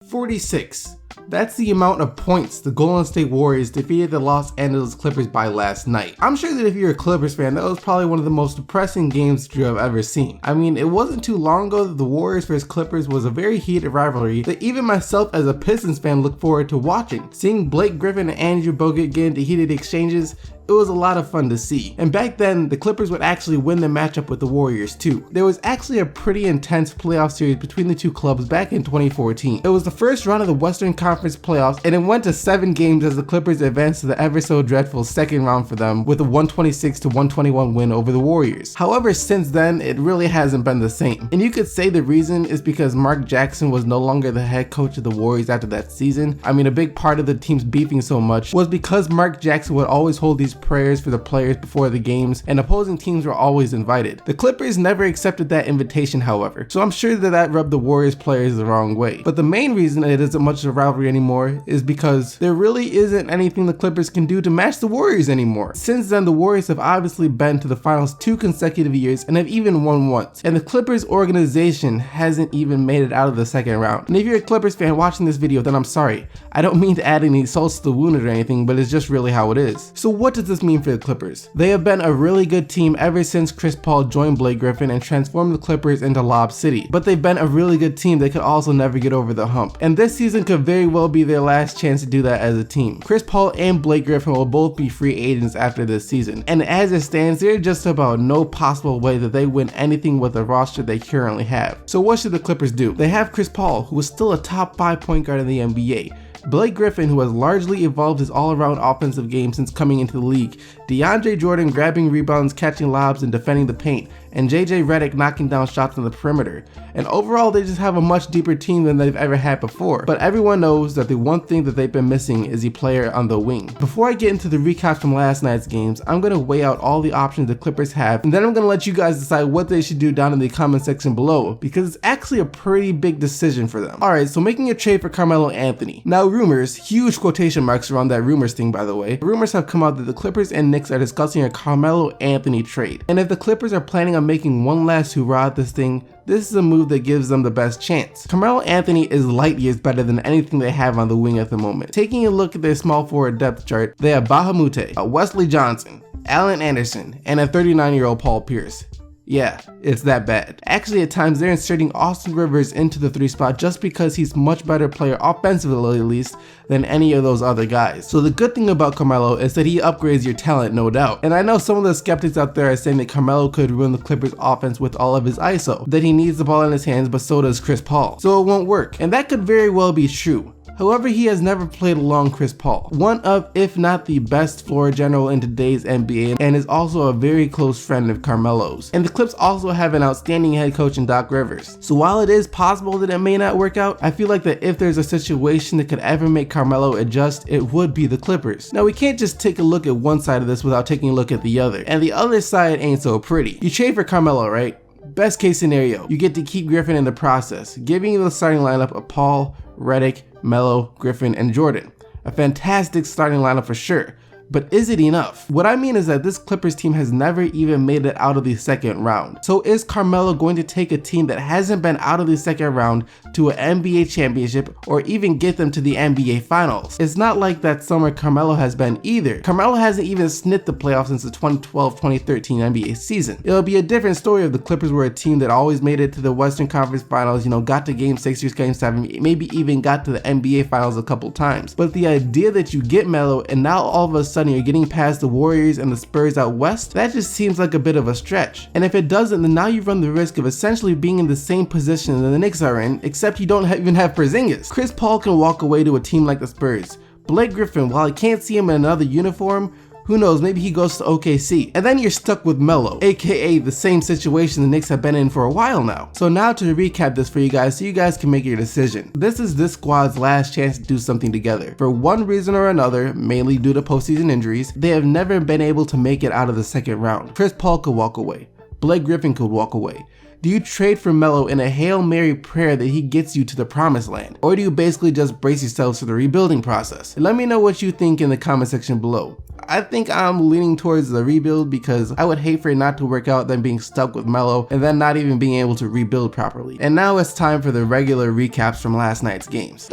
46. That's the amount of points the Golden State Warriors defeated the Los Angeles Clippers by last night. I'm sure that if you're a Clippers fan, that was probably one of the most depressing games that you have ever seen. I mean, it wasn't too long ago that the Warriors vs Clippers was a very heated rivalry that even myself as a Pistons fan looked forward to watching. Seeing Blake Griffin and Andrew Bogut get into heated exchanges, it was a lot of fun to see. And back then, the Clippers would actually win the matchup with the Warriors too. There was actually a pretty intense playoff series between the two clubs back in 2014. It was the first round of the Western Conference playoffs, and it went to 7 games as the Clippers advanced to the ever so dreadful second round for them with a 126-121 win over the Warriors. However, since then, it really hasn't been the same. And you could say the reason is because Mark Jackson was no longer the head coach of the Warriors after that season. I mean, a big part of the team's beefing so much was because Mark Jackson would always hold these prayers for the players before the games, and opposing teams were always invited. The Clippers never accepted that invitation, however, so I'm sure that rubbed the Warriors players the wrong way. But the main reason it isn't much of a rivalry anymore is because there really isn't anything the Clippers can do to match the Warriors anymore. Since then, the Warriors have obviously been to the finals 2 consecutive years and have even won once, and the Clippers organization hasn't even made it out of the second round. And if you're a Clippers fan watching this video, then I'm sorry. I don't mean to add any salt to the wound or anything, but it's just really how it is. So what does this mean for the Clippers? They have been a really good team ever since Chris Paul joined Blake Griffin and transformed the Clippers into Lob City, but they've been a really good team that could also never get over the hump, and this season could very well be their last chance to do that as a team. Chris Paul and Blake Griffin will both be free agents after this season, and as it stands, there's just about no possible way that they win anything with the roster they currently have. So what should the Clippers do? They have Chris Paul, who is still a top 5 point guard in the NBA, Blake Griffin, who has largely evolved his all-around offensive game since coming into the league, DeAndre Jordan grabbing rebounds, catching lobs, and defending the paint, and JJ Redick knocking down shots on the perimeter. And overall, they just have a much deeper team than they've ever had before. But everyone knows that the one thing that they've been missing is a player on the wing. Before I get into the recaps from last night's games, I'm going to weigh out all the options the Clippers have, and then I'm going to let you guys decide what they should do down in the comment section below, because it's actually a pretty big decision for them. Alright, so making a trade for Carmelo Anthony. Now rumors, huge quotation marks around that rumors thing by the way, rumors have come out that the Clippers and Knicks are discussing a Carmelo Anthony trade. And if the Clippers are planning on making one last hurrah at this thing, this is a move that gives them the best chance. Carmelo Anthony is light years better than anything they have on the wing at the moment. Taking a look at their small forward depth chart, they have Bahamute, Wesley Johnson, Allen Anderson, and a 39-year-old Paul Pierce. Yeah, it's that bad. Actually, at times they're inserting Austin Rivers into the 3 spot just because he's a much better player offensively at least than any of those other guys. So the good thing about Carmelo is that he upgrades your talent, no doubt. And I know some of the skeptics out there are saying that Carmelo could ruin the Clippers offense with all of his ISO, that he needs the ball in his hands, but so does Chris Paul. So it won't work. And that could very well be true. However, he has never played along Chris Paul, one of, if not the best floor general in today's NBA, and is also a very close friend of Carmelo's. And the Clips also have an outstanding head coach in Doc Rivers. So while it is possible that it may not work out, I feel like that if there's a situation that could ever make Carmelo adjust, it would be the Clippers. Now we can't just take a look at one side of this without taking a look at the other, and the other side ain't so pretty. You trade for Carmelo, right? Best case scenario, you get to keep Griffin in the process, giving you the starting lineup of Paul, Redick, Melo, Griffin, and Jordan. A fantastic starting lineup for sure. But is it enough? What I mean is that this Clippers team has never even made it out of the second round. So is Carmelo going to take a team that hasn't been out of the second round to an NBA championship or even get them to the NBA finals? It's not like that summer Carmelo has been either. Carmelo hasn't even sniffed the playoffs since the 2012-2013 NBA season. It'll be a different story if the Clippers were a team that always made it to the Western Conference finals, got to game 6 or game 7, maybe even got to the NBA finals a couple times. But the idea that you get Melo and now all of a sudden you're getting past the Warriors and the Spurs out west, that just seems like a bit of a stretch. And if it doesn't, then now you run the risk of essentially being in the same position that the Knicks are in, except you don't even have Porzingis. Chris Paul can walk away to a team like the Spurs. Blake Griffin, while I can't see him in another uniform, who knows, maybe he goes to OKC. And then you're stuck with Melo, aka the same situation the Knicks have been in for a while now. So now to recap this for you guys so you guys can make your decision. This is this squad's last chance to do something together. For one reason or another, mainly due to postseason injuries, they have never been able to make it out of the second round. Chris Paul could walk away. Blake Griffin could walk away. Do you trade for Melo in a Hail Mary prayer that he gets you to the promised land? Or do you basically just brace yourselves for the rebuilding process? And let me know what you think in the comment section below. I think I'm leaning towards the rebuild because I would hate for it not to work out, then being stuck with Melo and then not even being able to rebuild properly. And now it's time for the regular recaps from last night's games.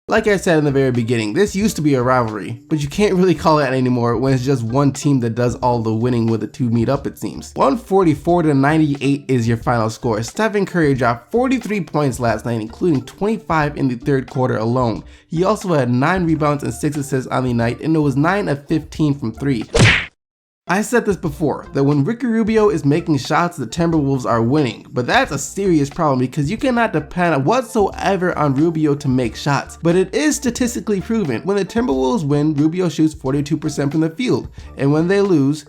Like I said in the very beginning, this used to be a rivalry, but you can't really call it anymore when it's just one team that does all the winning when the two meet up, it seems. 144-98 is your final score. Stephen Curry dropped 43 points last night, including 25 in the third quarter alone. He also had 9 rebounds and 6 assists on the night, and it was 9 of 15 from 3. I said this before, that when Ricky Rubio is making shots, the Timberwolves are winning, but that's a serious problem because you cannot depend whatsoever on Rubio to make shots. But it is statistically proven, when the Timberwolves win, Rubio shoots 42% from the field, and when they lose,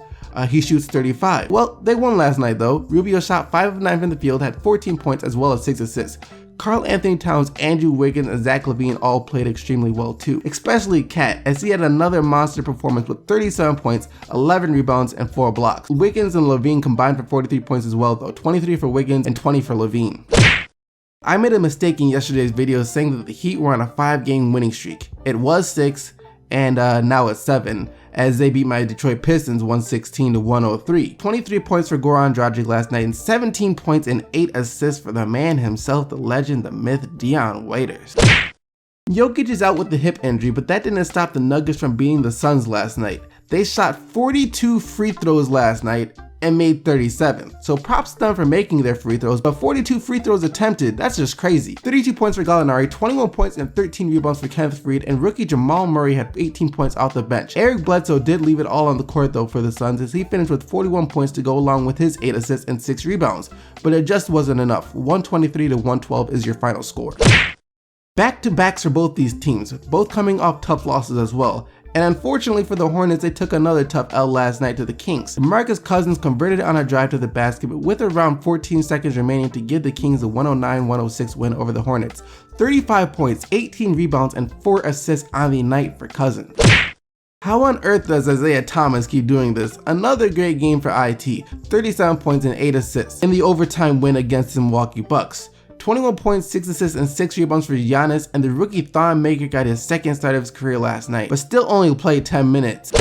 he shoots 35. Well, they won last night though. Rubio shot 5 of 9 from the field, had 14 points as well as 6 assists. Karl Anthony Towns, Andrew Wiggins, and Zach LaVine all played extremely well too, especially Cat, as he had another monster performance with 37 points, 11 rebounds, and 4 blocks. Wiggins and LaVine combined for 43 points as well though, 23 for Wiggins and 20 for LaVine. I made a mistake in yesterday's video saying that the Heat were on a 5-game winning streak. It was 6, and now it's 7, as they beat my Detroit Pistons 116-103. 23 points for Goran Dragic last night and 17 points and 8 assists for the man himself, the legend, the myth, Dion Waiters. Jokic is out with the hip injury, but that didn't stop the Nuggets from beating the Suns last night. They shot 42 free throws last night and made 37. So props to them for making their free throws, but 42 free throws attempted, that's just crazy. 32 points for Gallinari, 21 points and 13 rebounds for Kenneth Faried, and rookie Jamal Murray had 18 points off the bench. Eric Bledsoe did leave it all on the court though for the Suns, as he finished with 41 points to go along with his 8 assists and 6 rebounds, but it just wasn't enough. 123-112 is your final score. Back-to-backs for both these teams, both coming off tough losses as well. And unfortunately for the Hornets, they took another tough L last night to the Kings. DeMarcus Cousins converted on a drive to the basket, but with around 14 seconds remaining to give the Kings a 109-106 win over the Hornets. 35 points, 18 rebounds, and 4 assists on the night for Cousins. How on earth does Isaiah Thomas keep doing this? Another great game for IT, 37 points and 8 assists in the overtime win against the Milwaukee Bucks. 21 points, 6 assists, and 6 rebounds for Giannis, and the rookie Thon Maker got his second start of his career last night, but still only played 10 minutes.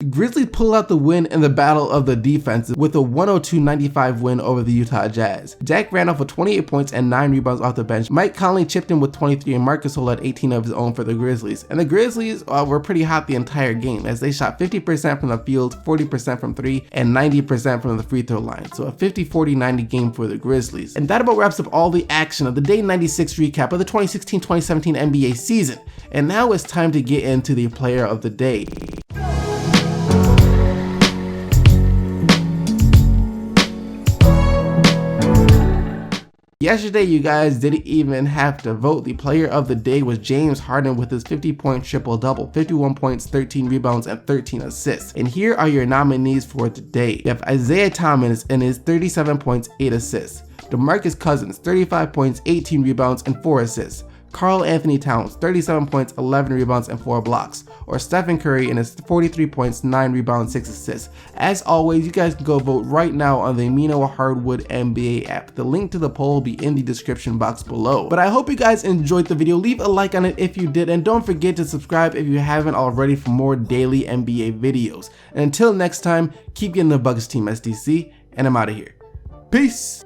Grizzlies pulled out the win in the battle of the defenses with a 102-95 win over the Utah Jazz. Jack Randolph with 28 points and 9 rebounds off the bench. Mike Conley chipped in with 23, and Marcus Gasol had 18 of his own for the Grizzlies. And the Grizzlies were pretty hot the entire game, as they shot 50% from the field, 40% from 3, and 90% from the free throw line. So a 50-40-90 game for the Grizzlies. And that about wraps up all the action of the Day 96 recap of the 2016-2017 NBA season. And now it's time to get into the player of the day. Yesterday, you guys didn't even have to vote. The player of the day was James Harden with his 50-point triple-double, 51 points, 13 rebounds, and 13 assists. And here are your nominees for today. You have Isaiah Thomas and his 37 points, 8 assists. DeMarcus Cousins, 35 points, 18 rebounds, and 4 assists. Karl Anthony Towns, 37 points, 11 rebounds, and 4 blocks. Or Stephen Curry and his 43 points, 9 rebounds, 6 assists. As always, you guys can go vote right now on the Amino Hardwood NBA app. The link to the poll will be in the description box below. But I hope you guys enjoyed the video. Leave a like on it if you did, and don't forget to subscribe if you haven't already for more daily NBA videos. And until next time, keep getting the Bucks team SDC, and I'm out of here. Peace!